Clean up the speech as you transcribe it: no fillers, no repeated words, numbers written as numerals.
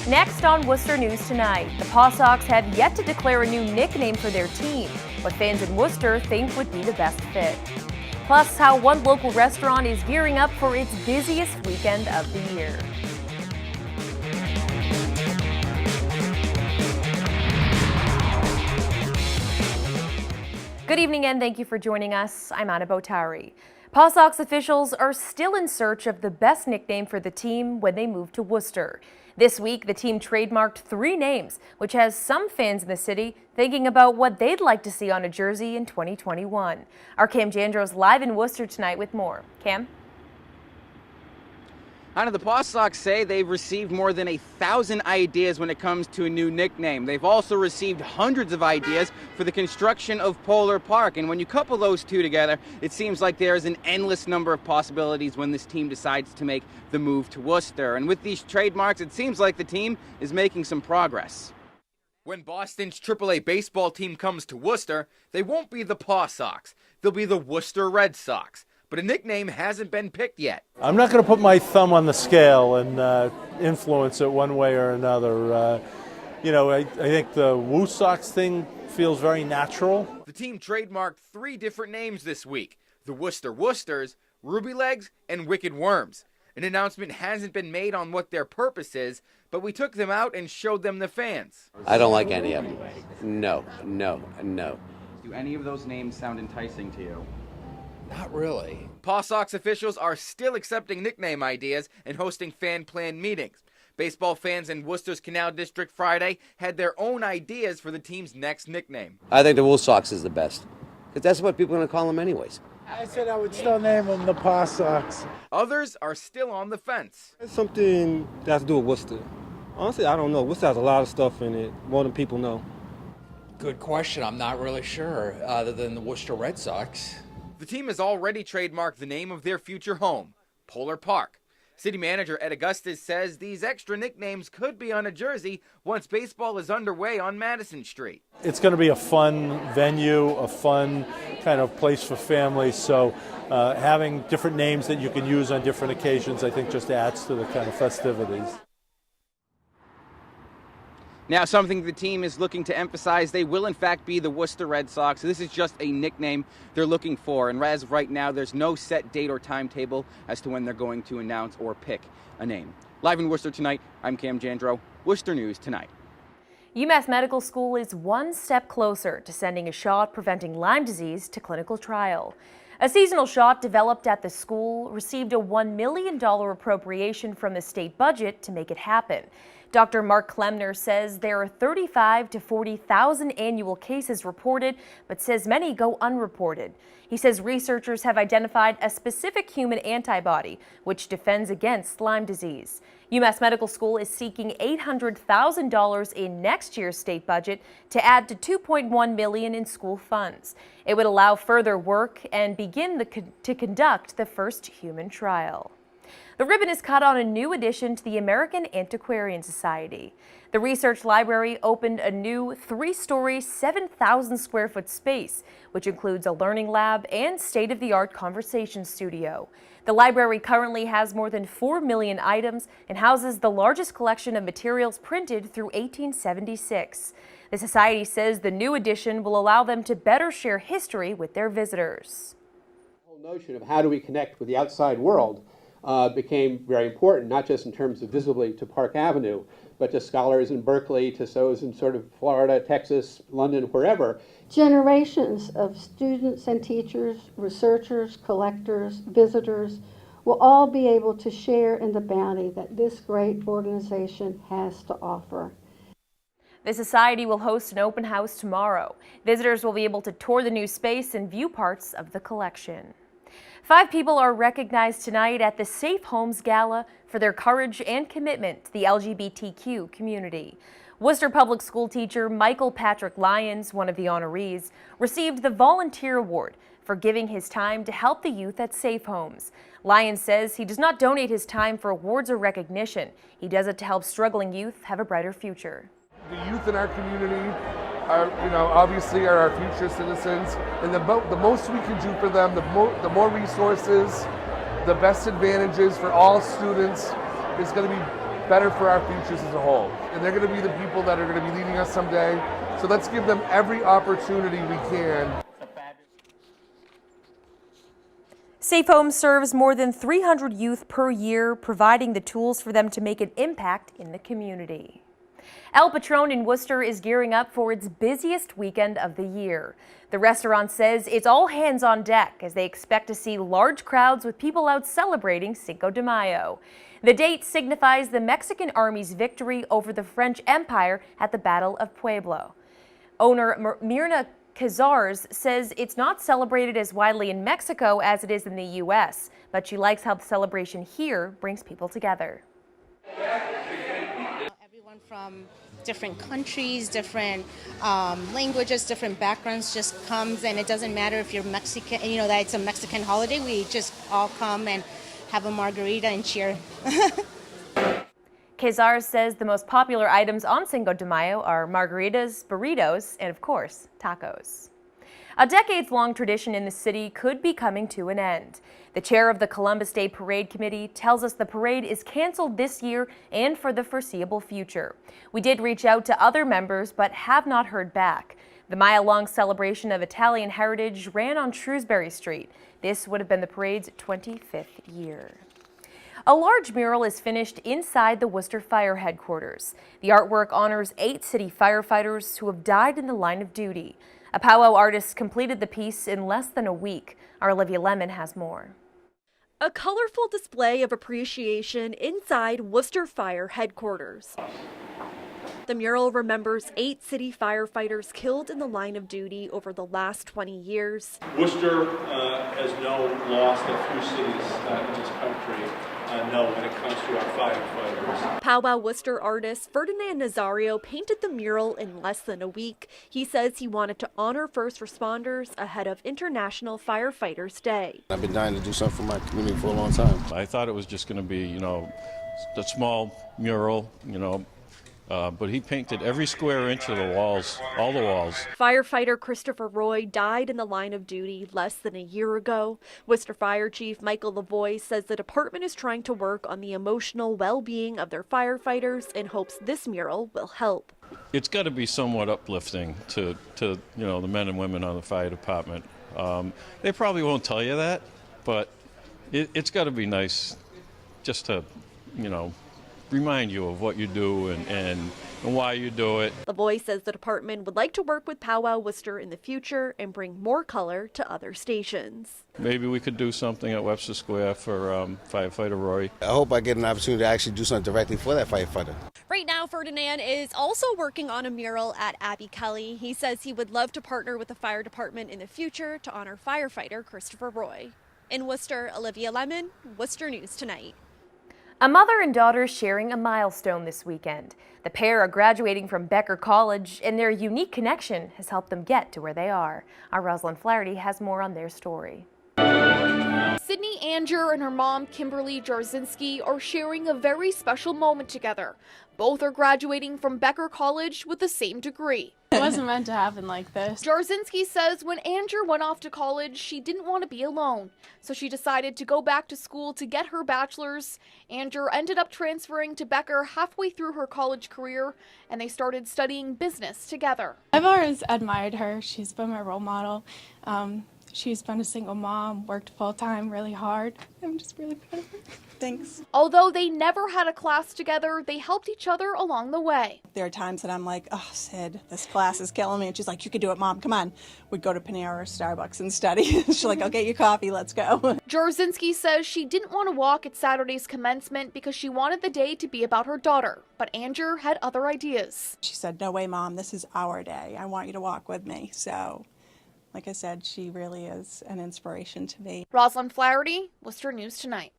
Next on Worcester News Tonight, the Paw Sox have yet to declare a new nickname for their team, what fans in Worcester think would be the best fit. Plus, how one local restaurant is gearing up for its busiest weekend of the year. Good evening and thank you for joining us. I'm Anna Botari. Paw Sox officials are still in search of the best nickname for the team when they move to Worcester. This week, the team trademarked 3 names, which has some fans in the city thinking about what they'd like to see on a jersey in 2021. Our Cam Jandro's live in Worcester tonight with more. Cam? Anna, the Paw Sox say they've received more than 1,000 ideas when it comes to a new nickname. They've also received hundreds of ideas for the construction of Polar Park. And when you couple those two together, it seems like there's an endless number of possibilities when this team decides to make the move to Worcester. And with these trademarks, it seems like the team is making some progress. When Boston's AAA baseball team comes to Worcester, they won't be the Paw Sox. They'll be the Worcester Red Sox. But a nickname hasn't been picked yet. I'm not going to put my thumb on the scale and influence it one way or another. I think the Woo Sox thing feels very natural. The team trademarked 3 different names this week: the Worcester Worcesters, Ruby Legs, and Wicked Worms. An announcement hasn't been made on what their purpose is, but we took them out and showed them the fans. I don't like any of them. No. Do any of those names sound enticing to you? Not really. Paw Sox officials are still accepting nickname ideas and hosting fan-planned meetings. Baseball fans in Worcester's Canal District Friday had their own ideas for the team's next nickname. I think the Wool Sox is the best, because that's what people are going to call them anyways. I said I would still name them the Paw Sox. Others are still on the fence. It's something that has to do with Worcester. Honestly, I don't know. Worcester has a lot of stuff in it, more than people know. Good question. I'm not really sure, other than the Worcester Red Sox. The team has already trademarked the name of their future home, Polar Park. City manager Ed Augustus says these extra nicknames could be on a jersey once baseball is underway on Madison Street. It's going to be a fun venue, a fun kind of place for families, so having different names that you can use on different occasions, I think, just adds to the kind of festivities. Now, something the team is looking to emphasize, they will in fact be the Worcester Red Sox. So this is just a nickname they're looking for. And as of right now, there's no set date or timetable as to when they're going to announce or pick a name. Live in Worcester tonight, I'm Cam Jandro, Worcester News Tonight. UMass Medical School is one step closer to sending a shot preventing Lyme disease to clinical trial. A seasonal shot developed at the school received a $1 million appropriation from the state budget to make it happen. Dr. Mark Klemner says there are 35,000 to 40,000 annual cases reported, but says many go unreported. He says researchers have identified a specific human antibody which defends against Lyme disease. UMass Medical School is seeking $800,000 in next year's state budget to add to $2.1 million in school funds. It would allow further work and begin to conduct the first human trial. The ribbon is cut on a new addition to the American Antiquarian Society. The research library opened a new 3-story, 7,000 square foot space, which includes a learning lab and state-of-the-art conversation studio. The library currently has more than 4 million items and houses the largest collection of materials printed through 1876. The society says the new addition will allow them to better share history with their visitors. The whole notion of how do we connect with the outside world became very important, not just in terms of visibly to Park Avenue, but to scholars in Berkeley, to those in sort of Florida, Texas, London, wherever. Generations of students and teachers, researchers, collectors, visitors will all be able to share in the bounty that this great organization has to offer. The Society will host an open house tomorrow. Visitors will be able to tour the new space and view parts of the collection. 5 people are recognized tonight at the Safe Homes Gala for their courage and commitment to the LGBTQ community. Worcester Public School teacher Michael Patrick Lyons, one of the honorees, received the Volunteer Award for giving his time to help the youth at Safe Homes. Lyons says he does not donate his time for awards or recognition. He does it to help struggling youth have a brighter future. The youth in our community are, obviously are our future citizens, and the most we can do for them, the more resources, the best advantages for all students is going to be better for our futures as a whole. And they're going to be the people that are going to be leading us someday. So let's give them every opportunity we can. Safe Home serves more than 300 youth per year, providing the tools for them to make an impact in the community. El Patron in Worcester is gearing up for its busiest weekend of the year. The restaurant says it's all hands on deck as they expect to see large crowds with people out celebrating Cinco de Mayo. The date signifies the Mexican Army's victory over the French Empire at the Battle of Puebla. Owner Mirna Cazares says it's not celebrated as widely in Mexico as it is in the U.S., but she likes how the celebration here brings people together. Everyone from different countries, different languages, different backgrounds just comes, and it doesn't matter if you're Mexican, that it's a Mexican holiday. We just all come and have a margarita and cheer. Cazares says the most popular items on Cinco de Mayo are margaritas, burritos, and of course, tacos. A decades-long tradition in the city could be coming to an end. The chair of the Columbus Day Parade Committee tells us the parade is canceled this year and for the foreseeable future. We did reach out to other members but have not heard back. The mile-long celebration of Italian heritage ran on Shrewsbury Street. This would have been the parade's 25th year. A large mural is finished inside the Worcester Fire Headquarters. The artwork honors 8 city firefighters who have died in the line of duty. A powwow artist completed the piece in less than a week. Our Olivia Lemon has more. A colorful display of appreciation inside Worcester Fire Headquarters. The mural remembers 8 city firefighters killed in the line of duty over the last 20 years. Worcester has no loss that few cities in this country know when it comes to our firefighters. Powwow Worcester artist Ferdinand Nazario painted the mural in less than a week. He says he wanted to honor first responders ahead of International Firefighters Day. I've been dying to do something for my community for a long time. I thought it was just going to be, a small mural, but he painted every square inch of the walls, all the walls. Firefighter Christopher Roy died in the line of duty less than a year ago. Worcester Fire Chief Michael Lavoie says the department is trying to work on the emotional well-being of their firefighters in hopes this mural will help. It's got to be somewhat uplifting to the men and women on the fire department. They probably won't tell you that, but it's got to be nice just to, remind you of what you do and why you do it. Lavoie says the department would like to work with Powwow Worcester in the future and bring more color to other stations. Maybe we could do something at Webster Square for firefighter Roy. I hope I get an opportunity to actually do something directly for that firefighter. Right now, Ferdinand is also working on a mural at Abbey Kelly. He says he would love to partner with the fire department in the future to honor firefighter Christopher Roy. In Worcester, Olivia Lemon, Worcester News Tonight. A mother and daughter sharing a milestone this weekend. The pair are graduating from Becker College, and their unique connection has helped them get to where they are. Our Rosalind Flaherty has more on their story. Sydney Anger and her mom, Kimberly Jarzinski, are sharing a very special moment together. Both are graduating from Becker College with the same degree. It wasn't meant to happen like this. Jarzinski says when Anger went off to college, she didn't want to be alone. So she decided to go back to school to get her bachelor's. Anger ended up transferring to Becker halfway through her college career, and they started studying business together. I've always admired her. She's been my role model. She's been a single mom, worked full-time, really hard. I'm just really proud of her. Thanks. Although they never had a class together, they helped each other along the way. There are times that I'm like, oh, Sid, this class is killing me. And she's like, you can do it, Mom. Come on. We'd go to Panera or Starbucks and study. She's like, I'll get you coffee. Let's go. Jarzinski says she didn't want to walk at Saturday's commencement because she wanted the day to be about her daughter. But Anger had other ideas. She said, no way, Mom. This is our day. I want you to walk with me. So, like I said, she really is an inspiration to me. Rosalind Flaherty, Worcester News Tonight.